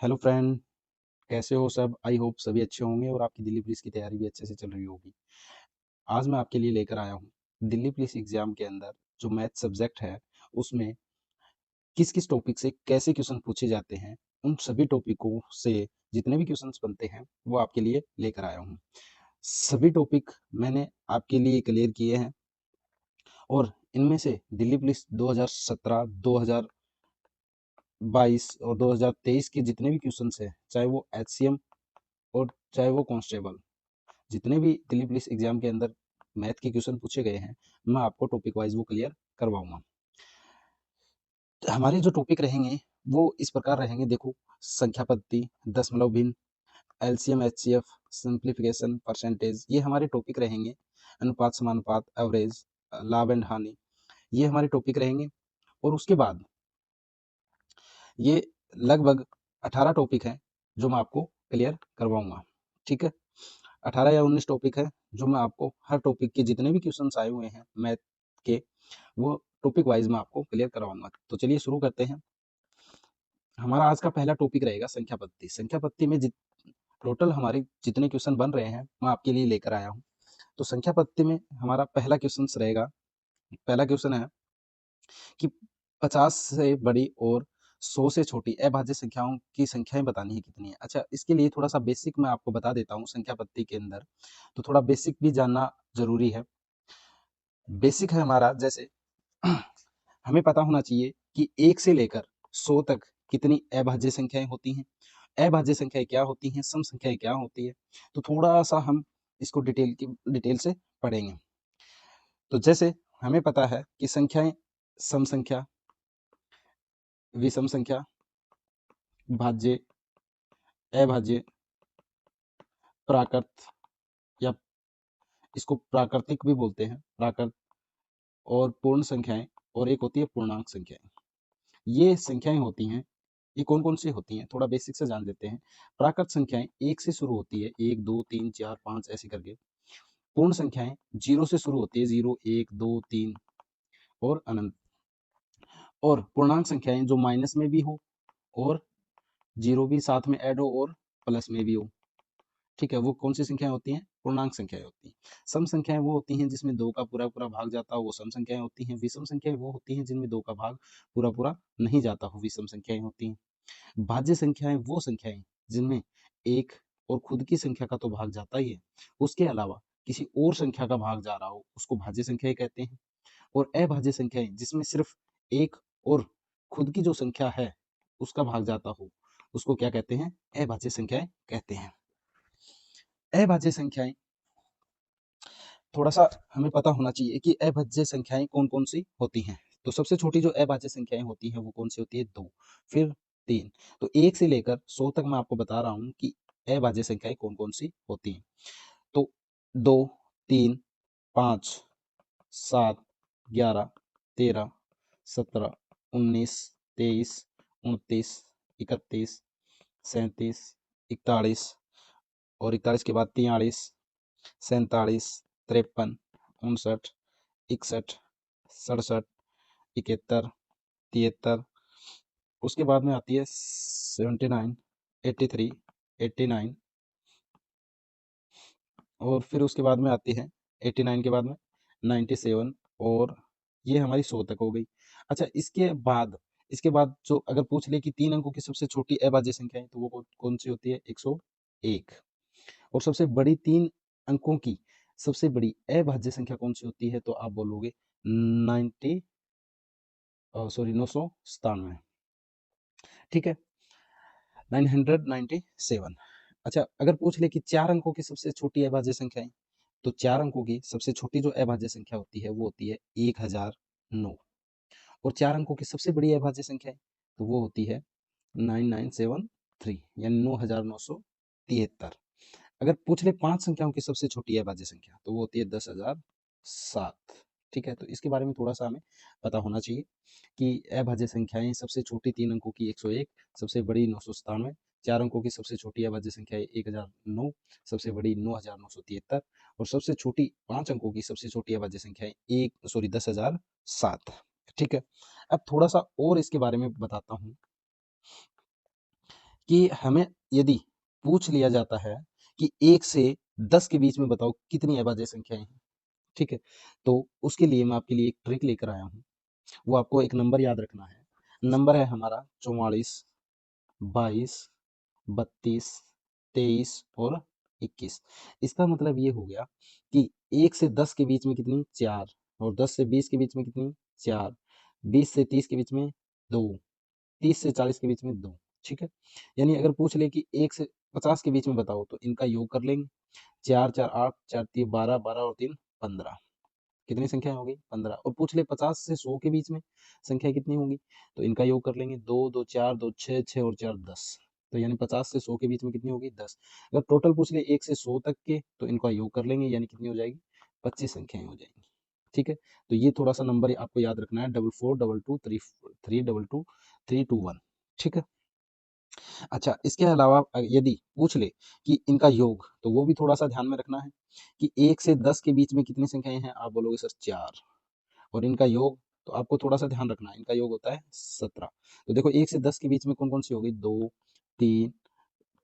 Hello friend, कैसे हो सब? आई होप सभी अच्छे होंगे और आपकी दिल्ली पुलिस की तैयारी भी अच्छे से चल रही होगी। आज मैं आपके लिए लेकर आया हूँ दिल्ली पुलिस एग्जाम के अंदर जो मैथ सब्जेक्ट है उसमें किस किस टॉपिक से कैसे क्वेश्चन पूछे जाते हैं। उन सभी टॉपिकों से जितने भी क्वेश्चंस बनते हैं वो आपके लिए लेकर आया हूँ। सभी टॉपिक मैंने आपके लिए क्लियर किए हैं और इनमें से दिल्ली पुलिस 2017, 2022 और 2023 के जितने भी क्वेश्चंस हैं, चाहे वो HCM और चाहे वो कांस्टेबल, जितने भी दिल्ली पुलिस एग्जाम के अंदर मैथ के क्वेश्चन पूछे गए हैं, मैं आपको टॉपिक वाइज वो क्लियर करवाऊंगा। हमारे जो टॉपिक रहेंगे वो इस प्रकार रहेंगे। देखो, संख्या पद्धति, दशमलव भिन्न, एलसीएम, एचसीएफ, सिंप्लीफिकेशन, परसेंटेज, ये हमारे टॉपिक रहेंगे। अनुपात, समानुपात, एवरेज, लाभ एंड हानि, ये हमारे टॉपिक रहेंगे। और उसके बाद ये लगभग 18 टॉपिक हैं जो मैं आपको क्लियर करवाऊंगा। ठीक है, 18 या 19 टॉपिक है जो मैं आपको हर टॉपिक के जितने भी क्वेश्चंस आए हुए हैं मैथ के, वो टॉपिक वाइज मैं आपको क्लियर करवाऊंगा। तो चलिए शुरू करते हैं। हमारा आज का पहला टॉपिक रहेगा संख्या पद्धति। संख्या पद्धति में टोटल हमारे जितने क्वेश्चन बन रहे हैं मैं आपके लिए लेकर आया हूँ। तो संख्या पद्धति में हमारा पहला क्वेश्चन रहेगा, पहला क्वेश्चन है कि 50 से बड़ी और 100 से छोटी अभाज्य संख्याओं की संख्याएं बतानी है कितनी है। अच्छा, इसके लिए थोड़ा सा बेसिक मैं आपको बता देता हूँ संख्या पद्धति के अंदर, तो थोड़ा बेसिक भी जानना जरूरी है। बेसिक है हमारा, जैसे हमें पता होना चाहिए कि 1 से लेकर 100 तक कितनी अभाज्य संख्याएं होती हैं, अभाज्य संख्याएं क्या होती हैं, सम संख्याएं क्या होती है। तो थोड़ा सा हम इसको डिटेल से पढ़ेंगे। तो जैसे हमें पता है कि संख्याएं सम संख्या, विषम संख्या, भाज्य, अभाज्य, प्राकृत या इसको प्राकृतिक भी बोलते हैं, प्राकृत, और पूर्ण संख्याएं, और एक होती है पूर्णांक संख्याएं। ये संख्याएं होती हैं, ये कौन कौन सी होती हैं थोड़ा बेसिक से जान लेते हैं। प्राकृत संख्याएं 1 से शुरू होती है, 1 2 3 4 5 ऐसे करके। पूर्ण संख्याएं 0 से शुरू होती है, 0 1 2 3 और अनंत। और पूर्णांक संख्याएं जो माइनस में भी हो और जीरो भी साथ में ऐड हो और प्लस में भी हो। ठीक है, वो कौन सी संख्याएं होती हैं? पूर्णांक संख्याएं होती हैं। सम संख्याएं वो होती हैं जिसमें 2 का पूरा पूरा भाग जाता हो, वो सम संख्याएं होती हैं। विषम संख्याएं वो होती हैं जिनमें 2 का भाग पूरा पूरा नहीं जाता हो, विषम संख्याएं होती हैं। भाज्य संख्याएं वो संख्याएं जिनमें एक और खुद की संख्या का तो भाग जाता ही है, उसके अलावा किसी और संख्या का भाग जा रहा हो, उसको भाज्य संख्याएं कहते हैं। और अभाज्य संख्याएं जिसमें सिर्फ एक और खुद की जो संख्या है उसका भाग जाता हो, उसको क्या कहते हैं? अभाज्य संख्याएं कहते हैं। अभाज्य संख्याएं, थोड़ा सा हमें पता होना चाहिए कि अभाज्य संख्याएं कौन कौन सी होती हैं। तो सबसे छोटी जो अभाज्य संख्याएं होती हैं वो कौन सी होती है? 2, फिर 3। तो 1 से लेकर 100 तक मैं आपको बता रहा हूँ कि अभाज्य संख्याएं कौन कौन सी होती हैं। तो 2, 3, 5, 7, 11, 13, 17, 19, 23, 29, 31, 37, 41, और 41 के बाद 43, 47, 53, 59, 61, 67, 71, 73। उसके बाद में आती है 79, 83, 89, और फिर उसके बाद में आती है 89 के बाद में 97, और ये हमारी 100 तक हो गई। अच्छा, इसके बाद जो अगर पूछ ले कि 3 अंकों की सबसे छोटी अभाज्य संख्या है तो वो कौन सी होती है? 101। और सबसे बड़ी 3 अंकों की सबसे बड़ी अभाज्य संख्या कौन सी होती है? तो आप बोलोगे 997। ठीक है, 997। अच्छा, अगर पूछ ले कि 4 अंकों की सबसे छोटी अभाज्य संख्या है, तो 4 अंकों की सबसे छोटी जो अभाज्य संख्या होती है वो होती है 1009। और 4 अंकों की सबसे बड़ी अभाज्य संख्या है तो वो होती है 9973, यानी 9973। अगर पूछ ले 5 संख्याओं की सबसे छोटी अभाज्य संख्या तो वो होती है 10007। ठीक है, तो इसके बारे में थोड़ा सा हमें पता होना चाहिए कि अभाज्य संख्याएं सबसे छोटी 3 अंकों की 101, सबसे बड़ी 997, 4 अंकों की सबसे छोटी अभाज्य संख्या है 1009, सबसे बड़ी 9973, और सबसे छोटी 5 अंकों की सबसे छोटी अभाज्य संख्या है 10007। ठीक है, अब थोड़ा सा और इसके बारे में बताता हूँ कि हमें यदि पूछ लिया जाता है कि 1 से 10 के बीच में बताओ कितनी अभाज्य संख्याएं हैं, ठीक है, तो उसके लिए मैं आपके लिए एक ट्रिक लेकर आया हूँ। वो आपको एक नंबर याद रखना है। नंबर है हमारा 44, 22, 32, 23 और 21। इसका मतलब ये हो गया कि 1 से 10 के बीच में कितनी 4, और 10 से 20 के बीच में कितनी 4, 20 से 30 के बीच में 2, 30 से 40 के बीच में 2, ठीक है। यानी अगर पूछ ले कि 1 से 50 के बीच में बताओ तो इनका योग कर लेंगे। 4 4 8, 4 3 12, 12 और 3 15। कितनी संख्या होगी 15। और पूछ ले 50 से 100 के बीच में संख्या कितनी होगी, तो इनका योग कर लेंगे। 2 2 4 2 6 6 और 4 10। तो यानी 50 से 100 के बीच में कितनी होगी 10। अगर टोटल पूछ ले 1 से 100 तक के, तो इनका योग कर लेंगे, यानी कितनी हो जाएगी 25 संख्याएं हो जाएंगी, ठीक है। तो ये थोड़ा सा नंबर आपको याद रखना है, 4422 3 322 1, ठीक है। अच्छा, इसके अलावा यदि पूछ ले कि इनका योग, तो वो भी थोड़ा सा ध्यान में रखना है कि 1 से 10 के बीच में कितनी संख्याएं हैं, आप बोलोगे सर 4, और इनका योग, तो आपको थोड़ा सा ध्यान रखना है, इनका योग होता है 17। तो देखो 1 से 10 के बीच में कौन कौन सी होगी, 2 3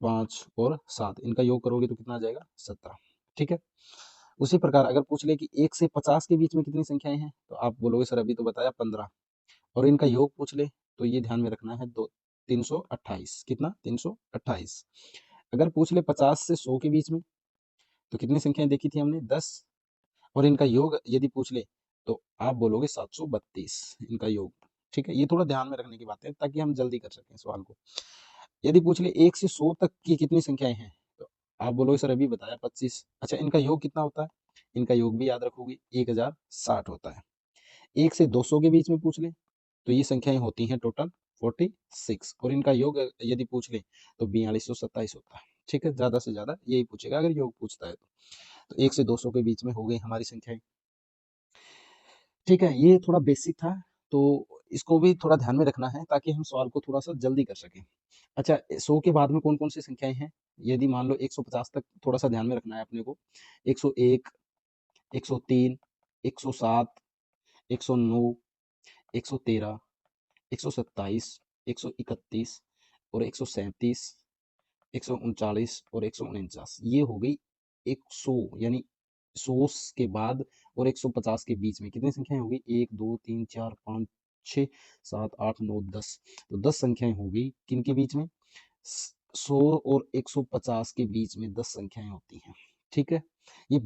5 और 7, इनका योग करोगे तो कितना आ जाएगा 17, ठीक है। उसी प्रकार अगर पूछ ले कि 1 से 50 के बीच में कितनी संख्याएं हैं, तो आप बोलोगे सर अभी तो बताया 15, और इनका योग पूछ ले तो ये ध्यान में रखना है, 328, कितना 328। अगर पूछ ले 50 से 100 के बीच में, तो कितनी संख्याएं देखी थी हमने 10, और इनका योग यदि पूछ ले तो आप बोलोगे 732 इनका योग, ठीक है। ये थोड़ा ध्यान में रखने की बात है ताकि हम जल्दी कर सकें सवाल को। यदि पूछ ले 1 से 100 तक की कितनी संख्याएं हैं, तो आप बोलोगे सर अभी बताया 25। अच्छा, इनका योग कितना होता है, इनका योग भी याद रखोगे 1060 होता है। 1 से 200 के बीच में पूछ ले तो ये संख्याएं होती हैं टोटल 46, और इनका योग यदि पूछ ले तो 4227 होता है, ठीक है। ज्यादा से ज्यादा यही पूछेगा अगर योग पूछता है तो 1 से 200 के बीच में हो गई हमारी संख्याएं, ठीक है। ये थोड़ा बेसिक था, तो इसको भी थोड़ा ध्यान में रखना है ताकि हम सवाल को थोड़ा सा जल्दी कर सकें। अच्छा, 100 के बाद में कौन कौन सी संख्याएं हैं, यदि मान लो 150 तक, थोड़ा सा ध्यान में रखना है अपने को। 101, 103, 107, 109, 113, 127, 131 और 137, 139 और 149, ये हो गई 100, यानी 100 के बाद और 150 के बीच में कितनी संख्याएं होगी, 1 2 3 4 5 6 7 8 9 10। तो 10 संख्याएं होगी किन के बीच में, 100 और 150 के बीच में 10 संख्याएं होती हैं, ठीक है। ये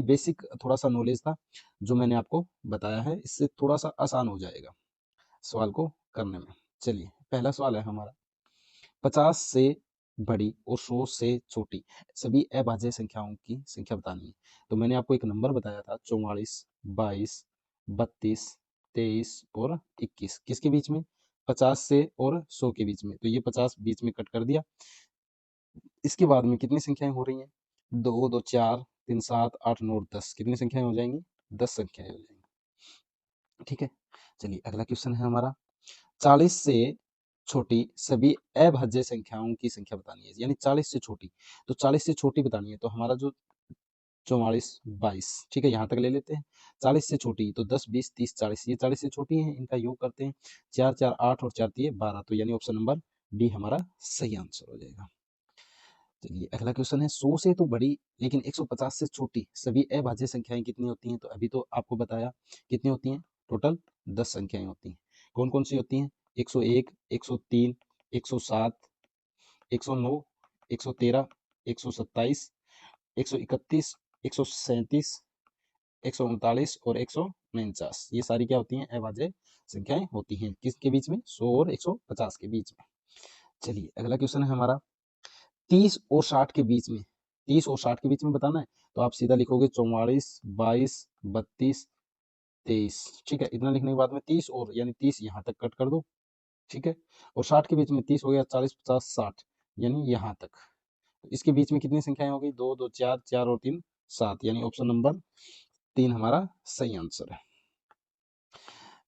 बेसिक थोड़ा सा नॉलेज था जो मैंने आपको बताया है, इससे थोड़ा सा आसान हो जाएगा सवाल को करने में। चलिए, पहला सवाल है हमारा, 50 से बड़ी और 100 से छोटी सभी अभाज्य संख्याओं की संख्या बतानी है। तो मैंने आपको एक नंबर बताया था 44, 22, 32, 23 और 21, किसके बीच में, 50 से और 100 के बीच में। तो ये 50 बीच में कट कर दिया। इसके बाद में कितनी संख्याएं हो रही हैं, 2 2 4 3 7 8 9 10, कितनी संख्याएं हो जाएंगी, 10 संख्याएं हो जाएंगी, ठीक है। चलिए, अगला क्वेश्चन है हमारा, 40 से छोटी सभी अभाज्य संख्याओं की संख्या बतानी है, यानी 40 से छोटी। तो 40 से छोटी बतानी है, तो हमारा जो 44, 22, ठीक है, यहाँ तक ले लेते हैं। 40 से छोटी तो 10 20 30 40, ये 40 से छोटी है, इनका योग करते हैं। 4 4 8 और 4 3 12, तो यानी ऑप्शन नंबर डी हमारा सही आंसर हो जाएगा। चलिए, अगला क्वेश्चन है, 100 से तो बड़ी लेकिन 150 से छोटी सभी अभाज्य संख्याएं कितनी होती हैं। तो अभी तो आपको बताया कितनी होती हैं, टोटल 10 संख्याएं होती हैं। कौन कौन सी होती हैं, 101, 103, 107, 109, 113, 127, 131, 137, 139 और 149, ये सारी क्या होती हैं, अभाज्य संख्याएं होती हैं, किसके बीच में, 100 और 150 के बीच में। चलिए, अगला क्वेश्चन है हमारा, 30 और 60 के बीच में, 30 और 60 के बीच में बताना है। तो आप सीधा लिखोगे 44, 22, 32, 23, ठीक है। इतना लिखने के बाद में 30 और, यानी 30 यहाँ तक कट कर दो, ठीक है। और 60 के बीच में 30 हो गया, 40 50 60, यानी यहाँ तक। तो इसके बीच में कितनी संख्याएं हो गई, 2 2 4 4 और 3 7, यानी ऑप्शन नंबर 3 हमारा सही आंसर है।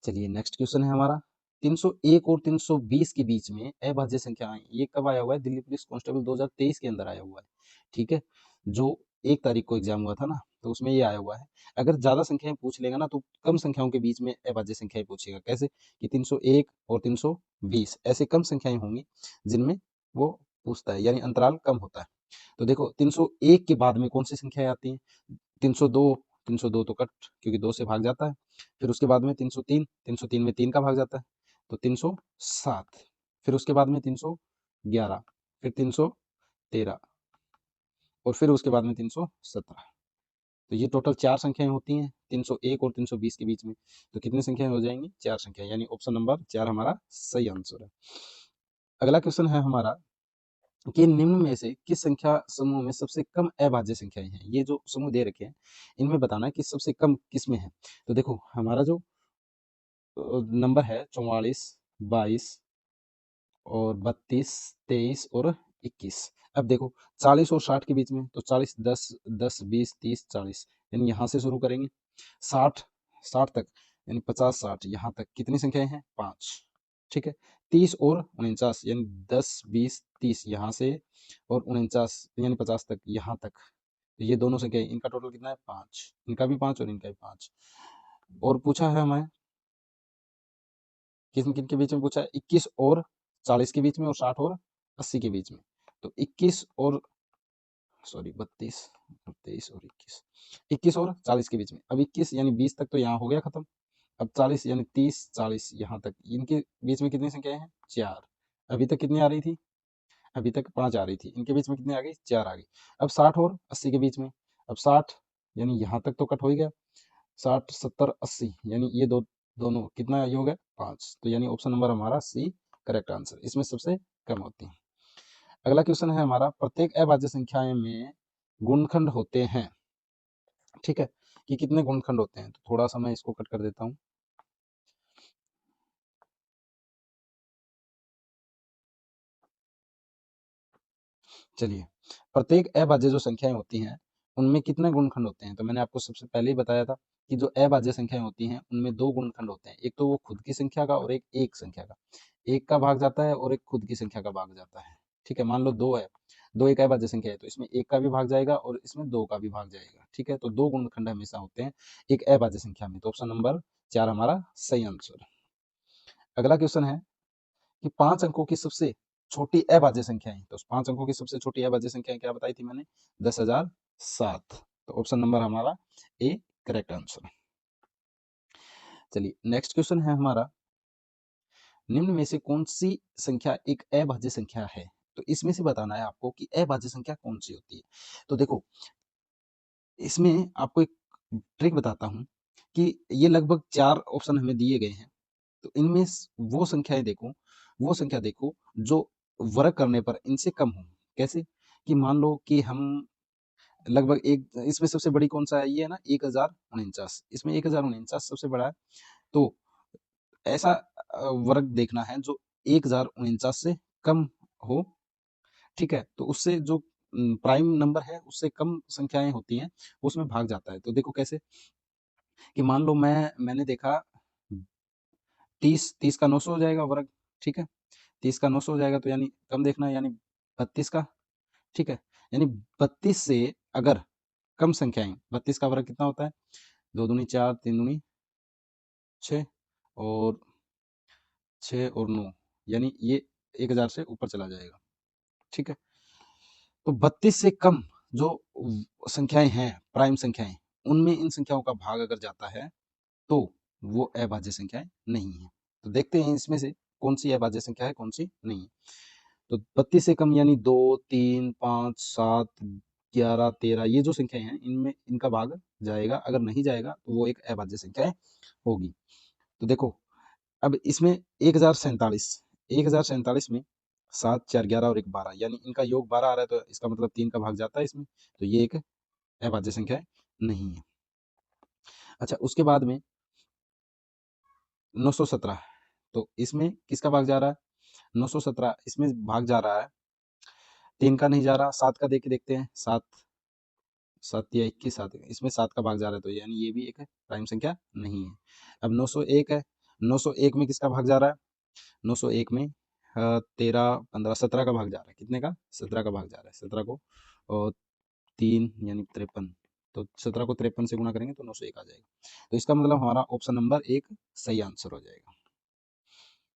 चलिए, नेक्स्ट क्वेश्चन है हमारा, 301 और 320 के बीच में अभाज्य संख्या आई, ये कब आया हुआ है, दिल्ली पुलिस कांस्टेबल 2023 के अंदर आया हुआ है, ठीक है। जो 1 तारीख को एग्जाम हुआ था ना, तो उसमें ये आया हुआ है। अगर ज्यादा संख्याएं पूछ लेगा ना, तो कम संख्याओं के बीच में अभाज्य संख्याएं पूछेगा, कैसे कि 301 और 320 ऐसे कम संख्याएं होंगी जिनमें वो पूछता है, यानी अंतराल कम होता है। तो देखो 301 के बाद में कौन सी संख्याएं आती हैं? 302, 302 तो कट, क्योंकि 2 से भाग जाता है। फिर उसके बाद में 303, 303 में 3 का भाग जाता है, तो 307। फिर उसके बाद में 311, फिर 313, और फिर उसके बाद में 317। तो ये टोटल 4 संख्याएं होती हैं 301 और 320 के बीच में। तो कितनी संख्याएं हो जाएंगी? 4 संख्याएं, यानी ऑप्शन नंबर 4 हमारा सही आंसर है। अगला क्वेश्चन है हमारा कि निम्न में से किस संख्या समूह में सबसे कम अभाज्य संख्याएं हैं? ये जो समूह दे रखे हैं, इनमें बताना है कि सबसे कम किस में है। तो देखो हमारा जो नंबर है 44, 22 और 32, 23 और 21। अब देखो 40 और 60 के बीच में, तो 40, 10, 10, 20, 30, 40, यानी यहाँ से शुरू करेंगे। 60, 60 तक, यानी 50, 60, यहाँ तक कितनी संख्याएं हैं? 5। ठीक है। 30 और 49, यानी 10, 20, 30 यहाँ से, और 49 यानी 50 तक, यहाँ तक। तो ये दोनों संख्याएं, इनका टोटल कितना है? 5। इनका भी 5 और इनका भी 5। और पूछा है हमें किन किन के बीच में पूछा है? 21 और 40 के बीच में, और 60 और 80 के बीच में। तो 21 और 32, 23 और 21, 21 और 40 के बीच में। अब 21 यानी 20 तक तो यहाँ हो गया खत्म। अब 40 यानी 30, 40 यहाँ तक, इनके बीच में कितनी संख्याएं हैं? 4। अभी तक कितनी आ रही थी? अभी तक 5 आ रही थी। इनके बीच में कितनी आ गई? 4 आ गई। अब 60 और 80 के बीच में, अब 60 यानी यहाँ तक तो कट हो ही गया। 60, 70, 80, यानी ये दोनों कितना ये हो गया? 5। तो यानी ऑप्शन नंबर हमारा सी करेक्ट आंसर, इसमें सबसे कम होती है। अगला क्वेश्चन है हमारा, प्रत्येक अभाज्य संख्याएं में गुणनखंड होते हैं। ठीक है, कि कितने गुणनखंड होते हैं? तो थोड़ा सा मैं इसको कट कर देता हूँ। चलिए, प्रत्येक अभाज्य जो संख्याएं होती हैं उनमें कितने गुणनखंड होते हैं? तो मैंने आपको सबसे पहले ही बताया था कि जो अभाज्य संख्याएं होती हैं उनमें 2 गुणनखंड होते हैं। एक तो वो खुद की संख्या का, और एक संख्या का। एक का भाग जाता है और एक खुद की संख्या का भाग जाता है। ठीक है, मान लो 2 है, 2 एक अभाज्य संख्या है, तो इसमें एक का भी भाग जाएगा और इसमें 2 का भी भाग जाएगा। ठीक है, तो 2 गुणनखंड हमेशा होते हैं एक अभाज्य संख्या में। तो ऑप्शन नंबर 4 हमारा सही आंसर है। अगला क्वेश्चन है कि 5 अंकों की सबसे छोटी अभाज्य संख्याएं। तो 5 अंकों की सबसे छोटी अभाज्य संख्याएं क्या बताई थी मैंने? 10,007। तो ऑप्शन नंबर हमारा ए करेक्ट आंसर। चलिए, नेक्स्ट क्वेश्चन है हमारा, निम्न में से कौन सी संख्या एक अभाज्य संख्या है? तो इसमें से बताना है आपको कि अभाज्य संख्या कौन सी होती है। तो देखो इसमें आपको एक ट्रिक बताता हूं कि ये लगभग 4 ऑप्शन हमें दिए गए हैं। तो इनमें वो संख्याएं देखो, वो संख्या देखो जो वर्ग करने पर इनसे कम हो। कैसे? कि मान लो कि हम लगभग एक, इसमें सबसे बड़ी कौन सा है? ये है ना 1049, इसमें 1049 सबसे बड़ा है। तो ऐसा वर्ग देखना है जो 1049 से कम हो। ठीक है, तो उससे जो प्राइम नंबर है उससे कम संख्याएं होती हैं, उसमें भाग जाता है। तो देखो कैसे, कि मान लो मैंने देखा 30, 30 का 900 हो जाएगा वर्ग। ठीक है, 30 का 900 हो जाएगा, तो यानी कम देखना है, यानी 32 का। ठीक है, यानी 32 से अगर कम संख्याएं, 32 का वर्ग कितना होता है? 2 दूनी 4, 3 दूनी 6, और 6 और 9, यानी ये 1000 से ऊपर चला जाएगा। ठीक है, तो 32 से कम जो संख्याएं हैं, प्राइम संख्याएं, उनमें इन संख्याओं का भाग अगर जाता है तो वो अभाज्य संख्याएं नहीं है। तो देखते हैं इसमें से कौन सी अभाज्य संख्या है, कौन सी नहीं है। तो 32 से कम यानी 2, 3, 5, 7, 11, 13, ये जो संख्याएं हैं इनमें इनका भाग जाएगा। अगर नहीं जाएगा तो वो एक अभाज्य संख्या होगी। तो देखो अब इसमें 1047, 1047 में 7, 4, 11 और 1, 12, यानी इनका योग 12 आ रहा है, तो इसका मतलब 3 का भाग जाता है इसमें। तो ये एक अभाज्य संख्या नहीं है। अच्छा, उसके बाद में 917, तो इसमें किसका भाग जा रहा है? 917 इसमें भाग जा रहा है, 3 का नहीं जा रहा, 7 का देख के देखते हैं। 7, 7 या 21, 7, इसमें 7 का भाग जा रहा है, तो यानी ये भी एक प्राइम संख्या नहीं है। अब 901 है, 901 में किसका भाग जा रहा है? 901 में 13, 15, 17 का भाग जा रहा है। कितने का? 17 का भाग जा रहा है। 17 को और 3 यानी 53, तो 17 को 53 से गुणा करेंगे तो 901 आ जाएगा। तो इसका मतलब हमारा ऑप्शन नंबर 1 सही आंसर हो जाएगा।